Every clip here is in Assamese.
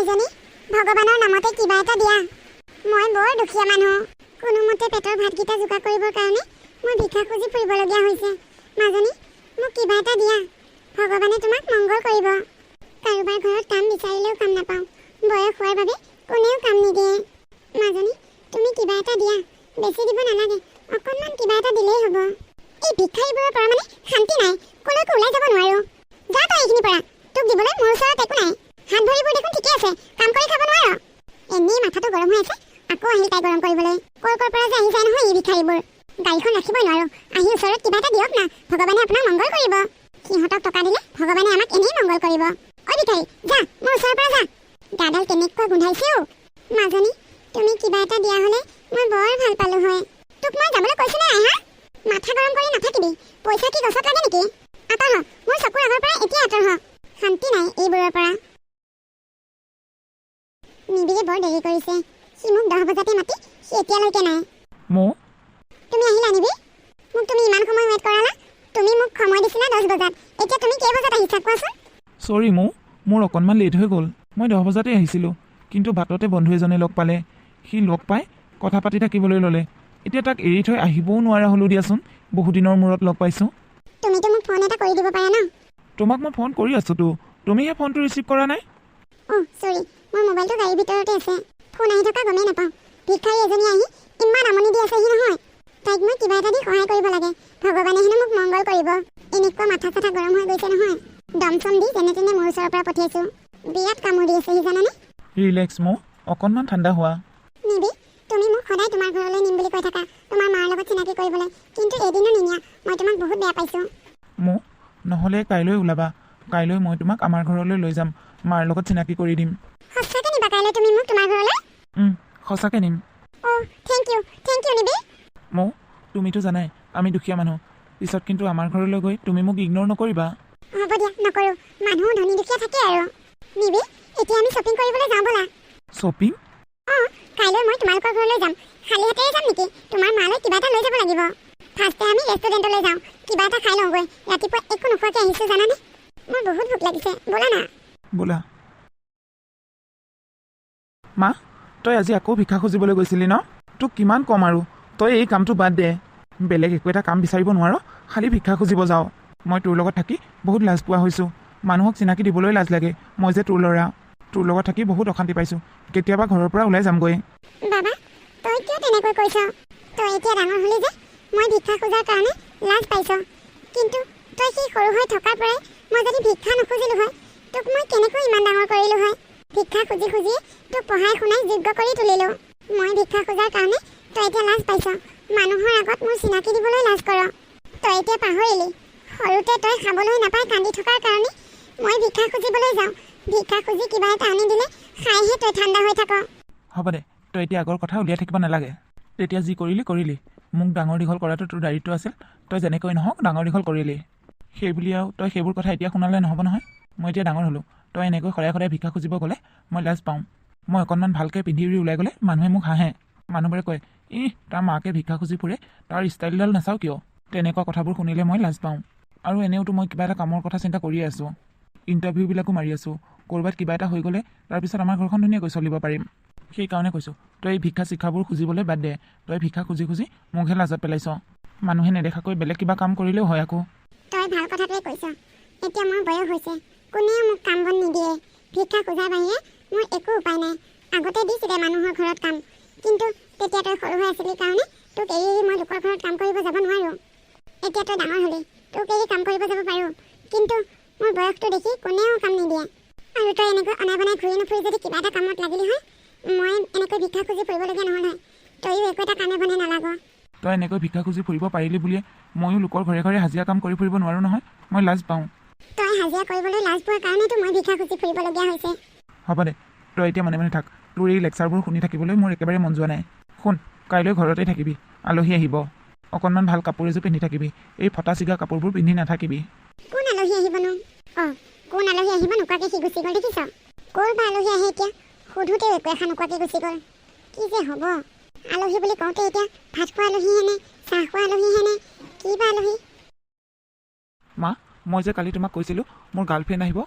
আইজনী ভগৱানৰ নামতে কিবা এটা দিয়া। মই বৰ দুখীয়া মানুহ। কোনোমতে পেটৰ ভাতকেইটা যোগাৰ কৰিবৰ কাৰণে মই ভিক্ষা খুজি ফুৰিবলগীয়া হৈছে। মাজনী মোক কিবা এটা দিয়া, ভগৱানে তোমাক মংগল কৰিব। কাৰোবাৰ ঘৰত কাম বিচাৰিলেও কাম নাপাওঁ, বয়স হোৱাৰ বাবে কোনেও কাম নিদিয়ে। মাজনী তুমি কিবা এটা দিয়া, বেছি দিব নালাগে, অকণমান কিবা এটা দিলেই হ'ব। এই ভিক্ষাৰীবোৰৰ পৰা মানে শান্তি নাই, কলৈকো ওলাই যাব নোৱাৰোঁ। যা তই এইখিনি পৰা, তোক দিবলৈ মোৰ ওচৰত একো নাই। হাত ভৰিবোৰ দেখোন ঠিকে আছে, কাম কৰি খাব নোৱাৰ। এনেই মাথাটো গৰম হৈ আছে, আকৌ আহিল তাই গৰম কৰিবলৈ। কৰ পৰা যে আহি যায় নহয় এই ভিক্ষাৰীবোৰ। গাড়ীখন ৰাখিবই নোৱাৰোঁ, আহি ওচৰত কিবা এটা দিয়ক না, ভগৱানে আপোনাক মংগল কৰিব। সিহঁতক টকা দিলে ভগৱানে আমাক এনেই মংগল কৰিব। ঐ ভিক্ষাৰী যা, মোৰ ওচৰৰ পৰা যা। গাডাল কেনেকুৱা গোন্ধাইছেও। মাজনী তুমি কিবা এটা দিয়া হ'লে মই বৰ ভাল পালোঁ হয়। তোক মই যাবলৈ কৈছোঁ নে নাই হা? মাথা গৰম কৰি নাথাকিবি, পইচা কি গছত লাগে নেকি? আঁতৰ হ, মোৰ চকুৰ আগৰ পৰা এতিয়া আঁতৰ হ। শান্তি নাই এইবোৰৰ পৰা। নিবিয়ে বৰ দেৰি কৰিছে, সি মোক 10 বজাতে মাতি, সি এতিয়ালৈকে নাই। তুমি আহিলা নিবি? মোক তুমি ইমান সময় ৱেইট কৰালা। তুমি মোক সময় দিছিলা 10 বজাত, এতিয়া তুমি কেই বজাত আহিছা কোৱাচোন? সৰি মোৰ অকণমান লেট হৈ গ'ল। মই 10 বজাতে আহিছিলোঁ, কিন্তু বাটতে বন্ধু এজনে লগ পালে। সি লগ পাই কথা পাতি থাকিবলৈ ল'লে। এতিয়া তাক এৰি থৈ আহিবও নোৱাৰা হ'লোঁ দিয়াচোন, বহুদিনৰ মূৰত লগ পাইছোঁ। তুমিতো মোক ফোন এটা কৰি দিব পাৰা ন? তোমাক মই ফোন কৰি আছোঁতো, তুমিহে ফোনটো ৰিচিভ কৰা নাই। চৰি, মোৰ মোবাইলটো গাড়ীৰ ভিতৰতে আছে, ফোন আহি থকা গমেই নাপাওঁ। ভিক্ষাৰী এজনী আহি ইমান আমনি দি আছেহি নহয়। তাইক মই কিবা এটা দি সহায় কৰিব লাগে, ভগৱানে হেনো মোক মংগল কৰিব। এনেকুৱা মাথা চাথা গৰম হৈ গৈছে নহয়, দম চম দি যেনে তেনে মোৰ ওচৰৰ পৰা পঠিয়াইছোঁ। বিৰাট কামুৰ দি আছেহি জানানে? ৰিলেক্স অকণমান ঠাণ্ডা হোৱা। নিবি, তুমি মোক সদায় তোমাৰ ঘৰলৈ নিম বুলি কৈ থাকা, তোমাৰ মাৰ লগত চিনাকি কৰিবলৈ, কিন্তু এদিনো নিনিয়া। মই তোমাক বহুত বেয়া পাইছোঁ। নহ'লে কাইলৈ ওলাবা, কাইলৈ মই তোমাক আমাৰ ঘৰলৈ লৈ যাম, মাৰ লগত চিনাকি কৰি দিম। সঁচাকৈ নিবা কাইলৈ তুমি মোক তোমাৰ ঘৰলৈ? সঁচাকৈ নিম। থেংক ইউ নিবি। তুমিতো জানাই আমি দুখীয়া মানুহ, পিছত কিন্তু আমাৰ ঘৰলৈ গৈ তুমি মোক ইগন'ৰ নকৰিবা। হ'ব দিয়া, নকৰোঁ। মানুহ ধনী দুখীয়া থাকে আৰু। নিবি, এতিয়া আমি শ্বপিং কৰিবলৈ যাওঁ ব'লা। শ্বপিং? কাইলৈ মই তোমালোকৰ ঘৰলৈ যাম। খালী হাতেৰে যাম নেকি? তোমাৰ মালৈ কিবা এটা লৈ যাব লাগিব। ফাৰ্ষ্টে আমি ৰেষ্টুৰেণ্টলৈ যাওঁ, কিবা এটা খাই লওঁগৈ। ৰাতিপুৱা একো নোখোৱাকৈ আহিছোঁ জানানে? মোৰ বহুত ভোক লাগিছে, ব'লা না। ব'লা। মা, তই আজি আকৌ ভিক্ষা খুজিবলৈ গৈছিলি ন? তোক কিমান কম আৰু, তই এই কামটো বাদ দে। বেলেগ একো এটা কাম বিচাৰিব নোৱাৰ, খালী ভিক্ষা খুজিব যাওঁ। মই তোৰ লগত থাকি বহুত লাজ পোৱা হৈছোঁ। মানুহক চিনাকি দিবলৈ লাজ লাগে। মই যে তোৰ ল'ৰা, তোৰ লগত থাকি বহুত অশান্তি পাইছোঁ। কেতিয়াবা ঘৰৰ পৰা ওলাই যামগৈ। বাবা, তই কিয় তেনেকৈ কৈছ? তই এতিয়া ডাঙৰ হ'লি যে মই ভিক্ষা খোজাৰ কাৰণে লাজ পাইছ, কিন্তু তই সেই সৰু হৈ থকাৰ পৰাই মই যদি ভিক্ষা নুখুজিলোঁ হয়, তোক মই কেনেকৈ ইমান ডাঙৰ কৰিলোঁ হয়? ভিক্ষা খুজি খুজিয়ে তোক পঢ়াই শুনাই যোগ্য কৰি তুলিলোঁ। মই ভিক্ষা খোজাৰ কাৰণে তই এতিয়া লাজ পাইছ। মানুহৰ আগত মোৰ চিনাকি দিবলৈ লাজ কৰ। তই এতিয়া পাহৰিলি, সৰুতে তই খাবলৈ নাপাই কান্দি থকাৰ কাৰণে মই ভিক্ষা খুজিবলৈ যাওঁ। ভিক্ষা খুজি কিবা এটা আনি দিলে খাইহে তই ঠাণ্ডা হৈ থাক। হ'ব দে, তই এতিয়া আগৰ কথা উলিয়াই থাকিব নালাগে। তেতিয়া যি কৰিলি, মোক ডাঙৰ দীঘল কৰাটো তোৰ দায়িত্ব আছিল। তই যেনেকৈ নহওক ডাঙৰ দীঘল কৰিলি, সেইবুলি আৰু তই সেইবোৰ কথা এতিয়া শুনালে নহ'ব নহয়। মই এতিয়া ডাঙৰ হ'লোঁ, তই এনেকৈ সদায় সদায় ভিক্ষা খুজিব গ'লে মই লাজ পাওঁ। মই অকণমান ভালকৈ পিন্ধি ওলাই গ'লে মানুহে মোক হাঁহে। মানুহবোৰে কয়, তাৰ মাকে ভিক্ষা খুজি ফুৰে, তাৰ ষ্টাইলডাল নাচাওঁ কিয়? তেনেকুৱা কথাবোৰ শুনিলে মই লাজ পাওঁ। আৰু এনেওতো মই কিবা এটা কামৰ কথা চিন্তা কৰিয়ে আছোঁ, ইণ্টাৰভিউবিলাকো মাৰি আছোঁ। ক'ৰবাত কিবা এটা হৈ গ'লে তাৰপিছত আমাৰ ঘৰখন ধুনীয়াকৈ চলিব পাৰিম। সেইকাৰণে কৈছোঁ, তই এই ভিক্ষা চিক্ষাবোৰ খুজিবলৈ বাদ দে। তই ভিক্ষা খুজি খুজি মোকহে লাজত পেলাইছ। মানুহে নেদেখাকৈ বেলেগ কিবা কাম কৰিলেও হয় আকৌ। তই ভাল কথাটোৱে কৈছ। এতিয়া মোৰ বয়স হৈছে, কোনেও মোক কাম বন নিদিয়ে। ভিক্ষা খোজাৰ বাহিৰে মোৰ একো উপায় নাই। আগতে দিছিলে মানুহৰ ঘৰত কাম, কিন্তু তেতিয়া তই সৰু হৈ আছিলি কাৰণে তোক এৰি মই লোকৰ ঘৰত কাম কৰিব যাব নোৱাৰোঁ। এতিয়া তই ডাঙৰ হ'লি, তোক এৰি কাম কৰিব যাব পাৰোঁ, কিন্তু মোৰ বয়সটো দেখি কোনেও কাম নিদিয়ে। আৰু তই এনেকৈ অনাই বনাই ঘূৰি নুফুৰি যদি কিবা এটা কামত লাগিলি হয়, মই এনেকৈ ভিক্ষা খুজি ফুৰিবলগীয়া নহ'ল হয়। তইও একো এটা কামে বনে নালাগ। তই এনেকৈ ভিক্ষা খুজি ফুৰিব পাৰিলি বুলিয়ে ময়ো লোকৰ ঘৰে ঘৰে হাজিৰা কাম কৰি ফুৰিব নোৱাৰোঁ নহয়। মই লাজ পাওঁ। তই হাজিৰা কৰিবলৈ লাজ পোৱাৰ কাৰণেতো মই ভিক্ষা খুজি ফুৰিবলগীয়া হৈছে। হ'ব দে, তই এতিয়া মনে মনে থাক। তোৰ এই লেকচাৰবোৰ শুনি থাকিবলৈ মোৰ একেবাৰে মন যোৱা নাই। শুন, কাইলৈ ঘৰতে থাকিবি, আলহী আহিব। অকণমান ভাল কাপোৰ এযোৰ পিন্ধি থাকিবি, এই ফটা চিগা কাপোৰবোৰ পিন্ধি নাথাকিবি। কোন আলহী আহিবনো? কোন আলহী আহিব নোকোৱাকৈ সি গুচি গ'ল দেখিছ? ক'ৰ বা আলহী আহে এতিয়া? সোধোতেও একো এষাৰ নোকোৱাকৈ গুচি গ'ল। কি যে হ'ব? আলহী বুলি কওঁতে এতিয়া ভাত খোৱা আলহীহেনে, চাহ খোৱা আলহীহেনে, কি বা আলহী? মা, মই যে কালি তোমাক কৈছিলোঁ মোৰ গাৰ্লফ্ৰেণ্ড আহিব,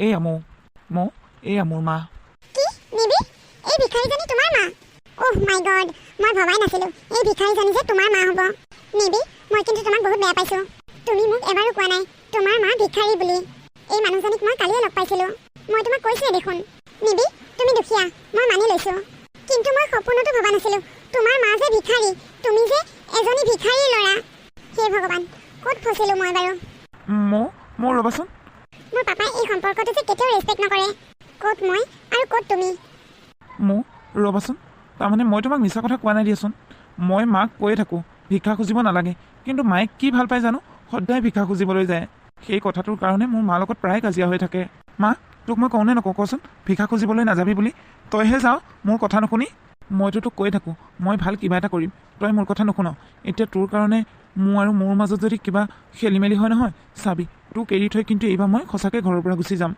এয়া মোৰ মা। এই ভিখাৰীজনী তোমাৰ মা? অহ মাই গড, মই ভবাই নাছিলোঁ এই ভিখাৰীজনী যে তোমাৰ মা হ'ব। নিবি, মই কিন্তু তোমাক বহুত বেয়া পাইছোঁ। তুমি মোক এবাৰো কোৱা নাই তোমাৰ মা ভিখাৰী বুলি। এই মানুহজনীক মই কালিয়ে লগ পাইছিলোঁ। মই তোমাক কৈছোঁৱে দেখোন। নিবি, তুমি দুখীয়া, মই মানি লৈছোঁ, কিন্তু মই সপোনতো ভবা নাছিলোঁ তোমাৰ মা যে ভিখাৰী, তুমি যে এজনী ভিখাৰীৰ ল'ৰা। হে ভগৱান, ক'ত ফচিলোঁ মই বাৰু? মোৰ ৰ'বাচোন। মোৰ পাপাই এই সম্পৰ্কটো যে কেতিয়াও ৰেচপেক্ট নকৰে। ক'ত মই আৰু ক'ত তুমি? ৰ'বাচোন, তাৰমানে মই তোমাক মিছা কথা কোৱা নাই দিয়াচোন। মই মাক কৈয়ে থাকোঁ ভিক্ষা খুজিব নালাগে, কিন্তু মায়ে কি ভাল পায় জানো, সদায় ভিক্ষা খুজিবলৈ যায়। সেই কথাটোৰ কাৰণে মোৰ মাৰ লগত প্ৰায় কাজিয়া হৈ থাকে। মা, তোক মই কওঁনে নকওঁ কচোন, ভিক্ষা খুজিবলৈ নাযাবি বুলি? তইহে যাওঁ মোৰ কথা নুশুনি। মইতো তোক কৈ থাকোঁ মই ভাল কিবা এটা কৰিম, তই মোৰ কথা নুশুন। এতিয়া তোৰ কাৰণে মোৰ মাজত যদি কিবা খেলি মেলি হয় নহয়, চাবি তোক এৰি থৈ কিন্তু এইবাৰ মই সঁচাকৈ ঘৰৰ পৰা গুচি যাম।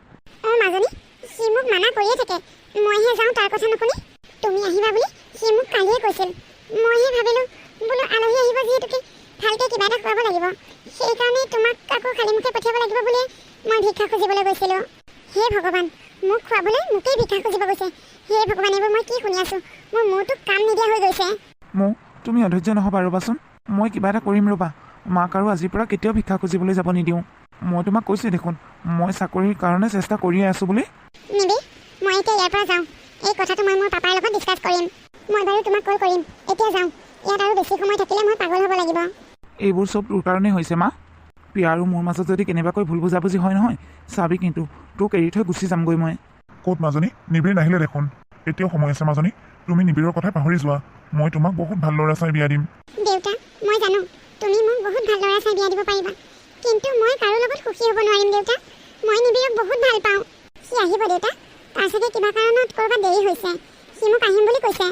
অঁ মাজনী, সি মোক মানা কৰিয়ে থাকে, মইহে যাওঁ তাৰ কথা নুশুনি। তুমি আহিবা বুলি সি মোক কালিয়ে কৈছিল। মইহে ভাবিলোঁ বোলো আলহী আহিব যিহেতুকে ভালকৈ কিবা এটা খুৱাব লাগিব, সেইকাৰণে তোমাক আকৌ খালী মুখে পঠিয়াব লাগিব বুলিয়ে মই ভিক্ষা খুজিবলৈ গৈছিলোঁ। হে ভগৱান, মোক খুৱাবলৈ মোকেই ভিক্ষা খুজিব গৈছে। হে ভগৱান, এইবোৰ মই কি শুনি আছোঁ? মোৰ মূৰটো কাম নিদিয়া হৈ গৈছে। তুমি অধৈৰ্য নহ'বা, ৰ'বাচোন, মই কিবা এটা কৰিম ৰ'বা। মাক আৰু আজিৰ পৰা কেতিয়াও ভিক্ষা খুজিবলৈ যাব নিদিওঁ। মই তোমাক কৈছোঁ দেখোন মই চাকৰিৰ কাৰণে চেষ্টা কৰিয়ে আছোঁ বুলি। নিবি, মই এতিয়া ইয়াৰ পৰা যাওঁ। এই কথাটো মই মোৰ পাপাৰ লগত ডিছকাছ কৰিম। মই বাৰু তোমাক কল কৰিম। এতিয়া যাওঁ, ইয়াত আৰু বেছি সময় থাকিলে মই পাগল হ'ব লাগিব। এইবোৰ চব তোৰ কাৰণেই হৈছে মা। প্ৰিয়া আৰু মোৰ মাজত যদি কেনেবাকৈ ভুল বুজাবুজি হয় নহয়, চাবি কিন্তু তোক এৰি থৈ গুচি যামগৈ মই। ক'ত মাজনী? নিবিড় নাহিলে দেখোন। এতিয়াও সময় আছে মাজনী, তুমি নিবিড়ৰ কথা পাহৰি যোৱা। মই তোমাক বহুত ভাল ল'ৰা চাই বিয়া দিম। দেউতা, মই জানো তুমি মোক বহুত ভাল ল'ৰা চাই বিয়া দিব পাৰিবা, কিন্তু মই কাৰো লগত সুখী হ'ব নোৱাৰিম দেউতা। মই নিবিড়ক বহুত ভাল পাওঁ। সি আহিব দেউতা, তাৰ চাগে কিবা কাৰণত ক'ৰবাত দেৰি হৈছে। সি মোক আহিম বুলি কৈছে।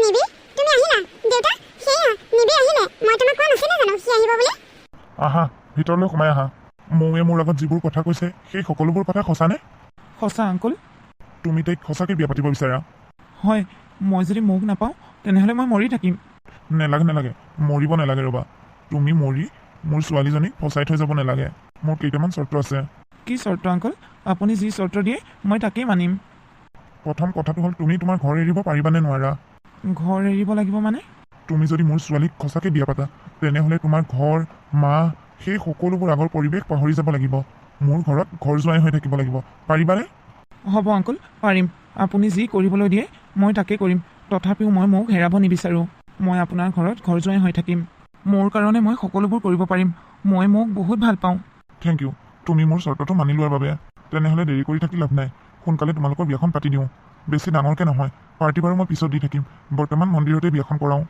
নিবিড়, তুমি আহিলা দেউতা? সেয়া নিবিড় আহিলে। মই তোমাক কোৱা নাছিলোঁ জানো সি আহিব বুলি? আহা, ভিতৰলৈ সোমাই আহা। মৌৱে মোৰ আগত যিবোৰ কথা কৈছে সেই সকলোবোৰ কথা সঁচানে? সঁচা আংকুল। তুমি তাইক সঁচাকৈ বিয়া পাতিব বিচাৰা? হয়, মই যদি মোক নাপাওঁ তেনেহ'লে মই মৰি থাকিম। নেলাগে, মৰিব নালাগে ৰ'বা। তুমি মৰি মোৰ ছোৱালীজনীক ফচাই থৈ যাব নালাগে। মোৰ কেইটামান চৰ্ত আছে। কি চৰ্ত আংকুল? আপুনি যি চৰ্ত দিয়ে মই তাকেই মানিম। প্ৰথম কথাটো হ'ল তুমি তোমাৰ ঘৰ এৰিব পাৰিবানে নোৱাৰা? ঘৰ এৰিব লাগিব মানে? তুমি যদি মোৰ ছোৱালীক সঁচাকৈ বিয়া পাতা তেনেহ'লে তোমাৰ ঘৰ, মা, সেই সকলোবোৰ আগৰ পৰিৱেশ পাহৰি যাব লাগিব। মোৰ ঘৰত ঘৰ জোৱাই হৈ থাকিব লাগিব। পাৰিবানে? হ'ব আংকুল, পাৰিম। আপুনি যি কৰিবলৈ দিয়ে মই তাকেই কৰিম। তথাপিও মই মোক হেৰাব নিবিচাৰোঁ। মই আপোনাৰ ঘৰত ঘৰ জোৱাই হৈ থাকিম। মোৰ কাৰণে মই সকলোবোৰ কৰিব পাৰিম। মই মোক বহুত ভাল পাওঁ। থেংক ইউ, তুমি মোৰ চৰ্তটো মানি লোৱাৰ বাবে। তেনেহ'লে দেৰি কৰি থাকি লাভ নাই, সোনকালে তোমালোকৰ বিয়াখন পাতি দিওঁ। বেছি ডাঙৰকৈ নহয়, পাৰ্টি বাৰু মই পিছত দি থাকিম। বৰ্তমান মন্দিৰতে বিয়াখন কৰাওঁ।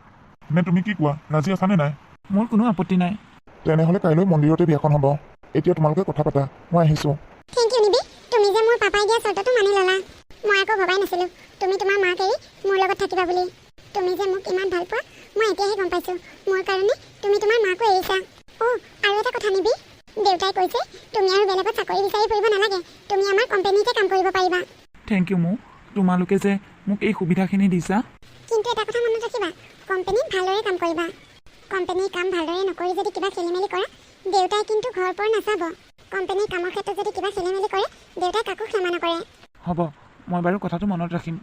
নে তুমি কি কোৱা, ৰাজি আছানে নাই? মোৰ কোনো আপত্তি নাই। তেনেহ'লে কাইলৈ মন্দিৰতে বিয়াখন হ'ব। এতিয়া তোমালোকে কথা পাতা, মই আহিছোঁ। থেংক ইউ নিবি, তুমি যে মোৰ পাপাই দিয়া চৰ্তটো মানি ল'লা। মই আকৌ ভবাই নাছিলোঁ তুমি তোমাৰ মাক এৰি মোৰ লগত থাকিবা বুলি। তুমি যে মোক ইমান ভাল পোৱা মই এতিয়াহে গম পাইছোঁ। মোৰ কাৰণে তুমি তোমাৰ মাকো এৰিছা। অ' আৰু এটা কথা নিবি, দেউতাই কৈছে তুমি আৰু বেলেগত চাকৰি বিচাৰি ফুৰিব নালাগে, তুমি আমাৰ কোম্পানীতে কাম কৰিব পাৰিবা। থেংক ইউ মৌ, তোমালোকে যে মোক এই সুবিধাখিনি দিছা। কিন্তু এটা কথা মনত ৰাখিবা, কোম্পানীত ভালদৰে কাম কৰিবা। কোম্পানীৰ কাম ভালদৰে নকৰি যদি কিবা খেলি মেলি কৰা, দেউতাই কিন্তু ঘৰৰ পৰা নাচাব। কোম্পানীৰ কামৰ ক্ষেত্ৰত যদি কিবা খেলি মেলি কৰে, দেউতাই কাকো ক্ষমা নকৰে। হ'ব, মই বাৰু কথাটো মনত ৰাখিম।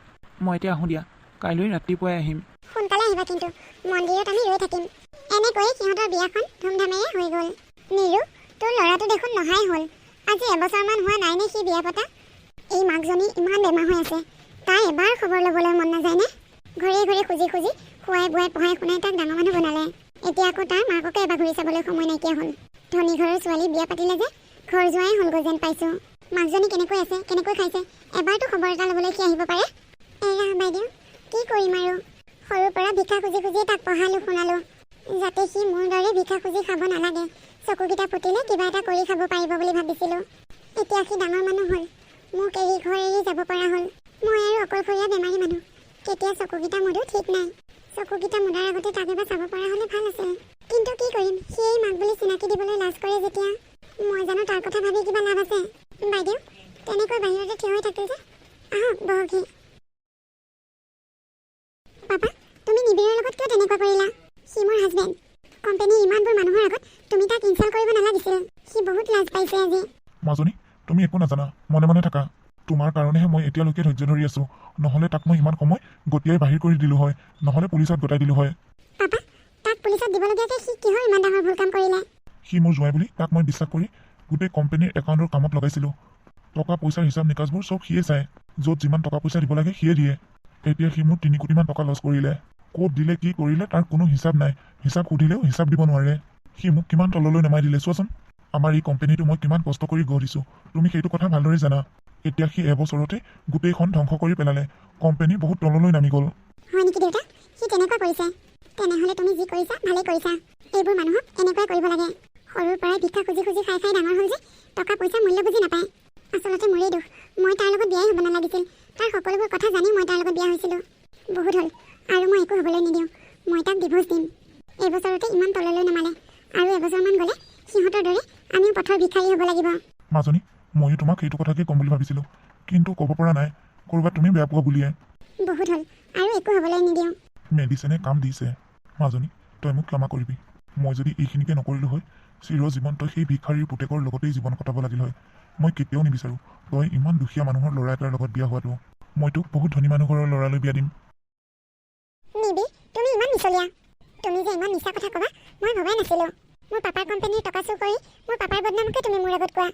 মই এতিয়া আহোঁ দিয়া, কাইলৈ ৰাতিপুৱাই আহিম। সোনকালে আহিবা কিন্তু, মন্দিৰত আমি ৰৈ থাকিম। এনেকৈয়ে সিহঁতৰ বিয়াখন ধুমধামেৰে হৈ গ'ল। নিৰু, তোৰ ল'ৰাটো দেখোন নহাই হ'ল। আজি এবছৰমান হোৱা নাই নে সি বিয়া পতা? এই মাকজনী ইমান বেমাৰ হৈ আছে, তাই এবাৰ খবৰ ল'বলৈ মন নাযায়নে? ঘৰে ঘৰে খুজি খুৱাই বোৱাই পঢ়াই শুনাই তাক ডাঙৰ মানুহ বনালে। এতিয়া আকৌ তাৰ মাককে এবাৰ ঘূৰি চাবলৈ সময় নাইকিয়া হ'ল। ধনী ঘৰৰ ছোৱালী বিয়া পাতিলে যে ঘৰ যোৱাই হ'লগৈ যেন পাইছোঁ। মাকজনী কেনেকৈ আছে, কেনেকৈ খাইছে, এবাৰতো খবৰ এটা ল'বলৈ সি আহিব পাৰে। এৰা বাইদেউ, কি কৰিম আৰু, সৰুৰ পৰা ভিক্ষা খুজিয়ে তাক পঢ়ালোঁ শুনালোঁ, যাতে সি মোৰ দৰে ভিক্ষা খুজি খাব নালাগে। চকুকেইটা ফুটিলে কিবা এটা কৰি খাব পাৰিব বুলি ভাবিছিলোঁ। এতিয়া সি ডাঙৰ মানুহ হ'ল, মোক এৰি ঘৰ এৰি যাব পৰা হ'ল। মই আৰু অকলশৰীয়া বেমাৰী মানুহ, কেতিয়া চকুকেইটা মুদো ঠিক নাই। চকুকেইটা মুদাৰ আগতে তাক এবাৰ চাব পৰা হ'লে ভাল আছিল। কিন্তু কি কৰিম, সিয়েই মাক বুলি চিনাকি দিবলৈ লাজ কৰে যেতিয়া। মই জানো তাৰ কথা ভাবি কিবা লাভ আছে? বাইদেউ তেনেকৈ বাহিৰতে থিয় হৈ থাকিল যে, আহক বহকহি। পাপা, তুমি নিবিড়ৰ লগত কিয় তেনেকুৱা কৰিলা? সি মোৰ হাজবেণ্ড। কোম্পানীৰ ইমানবোৰ মানুহৰ আগত তুমি তাক ইনচাল্ট কৰিব নালাগিছিল। সি বহুত লাজ পাইছে আজি। মাজনী, তুমি একো নাজানা, মনে মনে থাকা। তোমাৰ কাৰণেহে মই এতিয়ালৈকে ধৈৰ্য ধৰি আছোঁ। নহ'লে তাক মই ইমান সময় গতিয়াই বাহিৰ কৰি দিলোঁ হয়, নহ'লে পুলিচত গতাই দিলোঁ হয়। পাপা, তাক পুলিচত দিবলগীয়াকৈ সি কিহৰ ইমান ডাঙৰ ভুল কাম কৰিলে? সি মোৰ জোঁৱাই বুলি তাক মই বিশ্বাস কৰি গোটেই কোম্পানীৰ একাউণ্টৰ কামত লগাইছিলোঁ। টকা পইচাৰ হিচাপ নিকাচবোৰ চব সিয়ে চায়, য'ত যিমান টকা পইচা দিব লাগে সিয়ে দিয়ে। এতিয়া সি মোৰ 3 কোটিমান টকা লছ কৰিলে। ক'ত দিলে কি কৰিলে তাৰ কোনো হিচাপ নাই। হিচাপ সুধিলেও হিচাপ দিব নোৱাৰে। সি মোক কিমান তললৈ নমাই দিলে চোৱাচোন। আমাৰ এই কোম্পানীটো মই কিমান কষ্ট কৰি গঢ় দিছোঁ, তুমি সেইটো কথা ভালদৰে জানা। এতিয়া সি এবছৰতে গোটেইখন ধ্বংস কৰি পেলালে। কোম্পানী বহুত তললৈ নামি গ'ল। হয় নেকি দেউতা? সি তেনেকুৱা কৰিছে? তেনেহ'লে তুমি যি কৰিছা ভালেই কৰিছা। এইবোৰ মানুহক এনেকুৱাই কৰিব লাগে। সৰুৰ পৰাই ভিক্ষা খুজি খুজি খাই খাই ডাঙৰ হ'ল যে টকা পইচা মূল্য বুজি নাপায়। আচলতে মোৰেই দুখ, মই তাৰ লগত বিয়াই হ'ব নালাগিছিল। তাৰ সকলোবোৰ কথা জানি মই তাৰ লগত বিয়া হৈছিলোঁ। বহুত হ'ল, আৰু মই একো হ'বলৈ নিদিওঁ। মই তাক ডিভোৰ্চ দিম। এইবছৰতে ইমান তললৈ নামালে, আৰু এবছৰমান গ'লে সিহঁতৰ দৰে আমিও পথৰ ভিক্ষাৰী হ'ব লাগিব। মাজনী, ময়ো তোমাক সেইটো কথাকে ক'ম বুলি ভাবিছিলোঁ, কিন্তু ক'ব পৰা নাই। ক'ৰবাত তুমি বেয়া পোৱা বুলিয়ে। বহুত হ'ল, আৰু একো হ'বলৈ নিদিওঁ। মেডিচিনে কাম দিছে। মাজনী, তই মোক ক্ষমা কৰিবি। মই যদি এইখিনিকে নকৰিলোঁ হয়, চিৰজীৱন তই সেই ভিক্ষাৰীৰ পুতেকৰ লগতেই জীৱন কটাব লাগিল হয়। মই কেতিয়াও নিবিচাৰোঁ তই ইমান দুখীয়া মানুহৰ ল'ৰা এটাৰ লগত বিয়া হোৱাটো। মই তোক বহুত ধনী মানুহ ঘৰৰ ল'ৰালৈ বিয়া দিম। নিবি, তুমি ইমান মিছলীয়া। তুমি যে ইমান মিছা কথা ক'বা মই ভবাই নাছিলোঁ। মোৰ পাপাৰ কোম্পানীৰ টকা চুৰ কৰি মোৰ পাপাৰ বদনামকে তুমি মোৰ আগত কোৱা।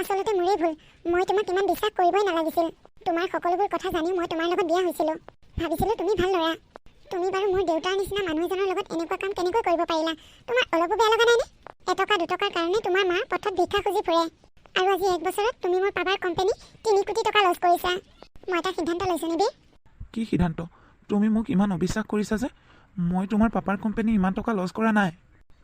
আচলতে মোৰেই ভুল, মই তোমাক ইমান বিশ্বাস কৰিবই নালাগিছিল। তোমাৰ সকলোবোৰ কথা জানিও মই তোমাৰ লগত বিয়া হৈছিলোঁ। ভাবিছিলোঁ তুমি ভাল ল'ৰা। তুমি বাৰু মোৰ দেউতাৰ নিচিনা মানুহ এজনৰ লগত এনেকুৱা কাম কেনেকৈ কৰিব পাৰিলা? তোমাৰ অলপো বেয়া লগা নাইনে? এটকা দুটকাৰ কাৰণে তোমাৰ মা পথত ভিক্ষা খুজি ফুৰে, আৰু আজি 1 বছৰত তুমি মোৰ পাপাৰ কোম্পানী 3 কোটি টকা লছ কৰিছা। মই এটা সিদ্ধান্ত লৈছোঁ নিবি। কি সিদ্ধান্ত? তুমি মোক ইমান অবিশ্বাস কৰিছা যে? মই তোমাৰ পাপাৰ কোম্পানী ইমান টকা লছ কৰা নাই।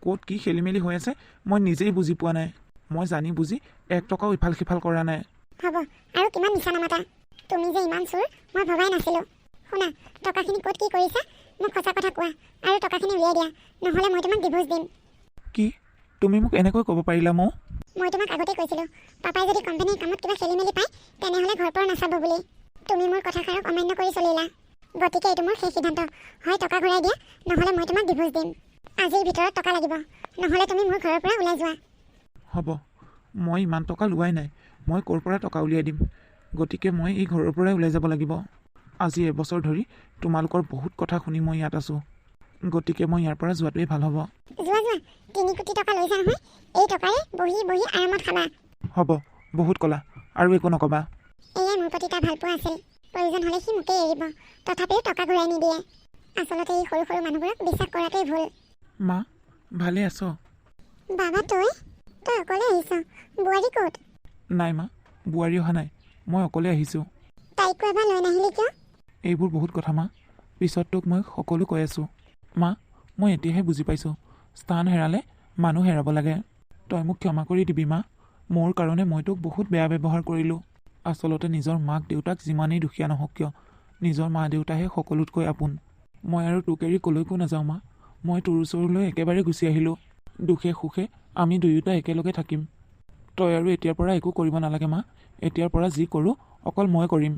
ক'ত কি খেলি মেলি হৈ আছে মই নিজেই বুজি পোৱা নাই। মই জানি বুজি 1 টকাও ইফাল সিফাল কৰা নাই। হ'ব, আৰু কিমান মিছা নামাতা। তুমি যে ইমান চোৰ মই ভবাই নাছিলোঁ। শুনা, টকাখিনি ক'ত কি কৰিছা মোক সঁচা কথা কোৱা, আৰু টকাখিনি উলিয়াই দিয়া, নহ'লে মই তোমাক ডিভোৰ্চ দিম। কি? তুমি মোক এনেকৈ ক'ব পাৰিলা মৌ? মই তোমাক আগতে কৈছিলোঁ, পাপাই যদি কোম্পানীৰ কামত কিবা খেলি মেলি পায় তেনেহ'লে ঘৰ পৰা নাচাব বুলি। তুমি মোৰ কথাষাৰক অমান্য কৰি চলিলা। গতিকে এইটো মোৰ শেষ সিদ্ধান্ত। হয় টকা ঘূৰাই দিয়া, নহ'লে মই তোমাক ডিভোৰ্চ দিম। আজিৰ ভিতৰত টকা লাগিব, নহ'লে তুমি মোৰ ঘৰৰ পৰা ওলাই যোৱা। হ'ব, মই ইমান টকা লোৱাই নাই। মই ক'ৰ পৰা টকা উলিয়াই দিম? গতিকে মই এই ঘৰৰ পৰাই ওলাই যাব লাগিব। আজি এবছৰ ধৰি তোমালোকৰ বহুত কথা শুনি মই ইয়াত আছোঁ। গতিকে মই ইয়াৰ পৰা যোৱাটোৱেই ভাল হ'ব। যোৱা যোৱা, 3 কোটি টকা লৈছা নহয়, এই টকাৰে বহি বহি আৰামত খাবা। হ'ব, বহুত ক'লা, আৰু একো নক'বা। এয়াই মোৰ প্ৰতি তাৰ ভালপোৱা আছিল। প্ৰয়োজন হ'লে সি মোকেই এৰিব, তথাপিও টকা ঘূৰাই নিদিয়ে। আচলতে এই সৰু সৰু মানুহবোৰক বিশ্বাস কৰাটোৱেই ভুল। মা, ভালে আছ? বাবা তই অকলে আহিছ? বোৱাৰী ক'ত? নাই মা, বোৱাৰী অহা নাই। মই অকলে আহিছোঁ। তাইকো এবাৰ লৈ নাহিলি কিয়? এইবোৰ বহুত কথা মা, পিছত তোক মই সকলো কৈ আছোঁ। মা, মই এতিয়াহে বুজি পাইছোঁ, স্থান হেৰালে মানুহ হেৰাব লাগে। তই মোক ক্ষমা কৰি দিবি মা। মোৰ কাৰণে মই তোক বহুত বেয়া ব্যৱহাৰ কৰিলোঁ। আচলতে নিজৰ মাক দেউতাক যিমানেই দুখীয়া নহওক কিয়, নিজৰ মা দেউতাহে সকলোতকৈ আপোন। মই আৰু তোক এৰি ক'লৈকো নাযাওঁ মা। মই তোৰ ওচৰলৈ একেবাৰে গুচি আহিলোঁ। দুখে সুখে আমি দুয়োটা একেলগে থাকিম। তই আৰু এতিয়াৰ পৰা একো কৰিব নালাগে মা। এতিয়াৰ পৰা যি কৰোঁ অকল মই কৰিম।